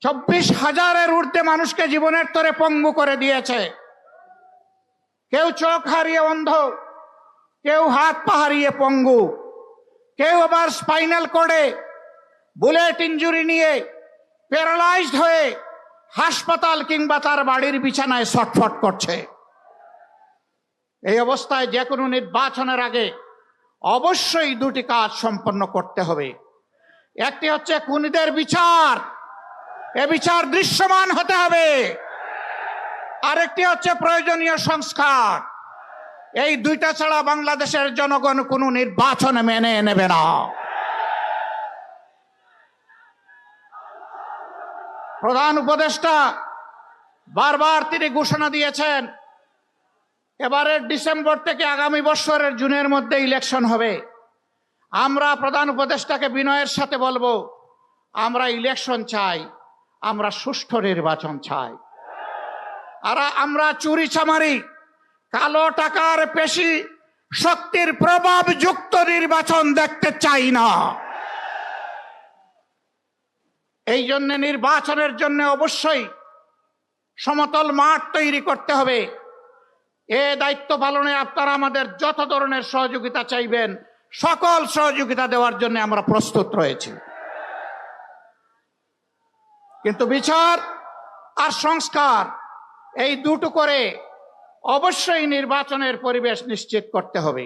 24,000-এর ঊর্ধ্বে মানুষকে জীবনের তরে পঙ্গু করে দিয়েছে। কেউ চোখ হারিয়ে অন্ধ, কেউ হাত পা হারিয়ে পঙ্গু, কেউ আবার স্পাইনাল কর্ডে বুলেট ইঞ্জুরি নিয়ে প্যারালাইজড হয়ে হাসপাতাল কিংবা তার বাড়ির বিছানায় ছটফট করছে। এই অবস্থায় যে কোনো নির্বাচনের আগে অবশ্যই দুটি কাজ সম্পন্ন করতে হবে। একটি হচ্ছে খুনিদের বিচার, এ বিচার দৃশ্যমান হতে হবে। আরেকটি হচ্ছে প্রয়োজনীয় সংস্কার। এই দুইটা ছাড়া বাংলাদেশের জনগণ কোনো নির্বাচন মেনে নেবে না। প্রধান উপদেষ্টা বারবার তিনি ঘোষণা দিয়েছেন, এবারের ডিসেম্বর থেকে আগামী বছরের জুনের মধ্যে ইলেকশন হবে। আমরা প্রধান উপদেষ্টাকে বিনয়ের সাথে বলবো, আমরা ইলেকশন চাই, আমরা সুষ্ঠু নির্বাচন চাই। আর আমরা চুরি চামারি, কালো টাকার পেশি শক্তির প্রভাব যুক্ত নির্বাচন দেখতে চাই না। এই জন্য নির্বাচনের জন্য অবশ্যই সমতল মাঠ তৈরি করতে হবে। এ দায়িত্ব পালনে আপনারা আমাদের যত ধরনের সহযোগিতা চাইবেন, সকল সহযোগিতা দেওয়ার জন্য আমরা প্রস্তুত রয়েছি। কিন্তু বিচার আর সংস্কার এই দুটো করে অবশ্যই নির্বাচনের পরিবেশ নিশ্চিত করতে হবে।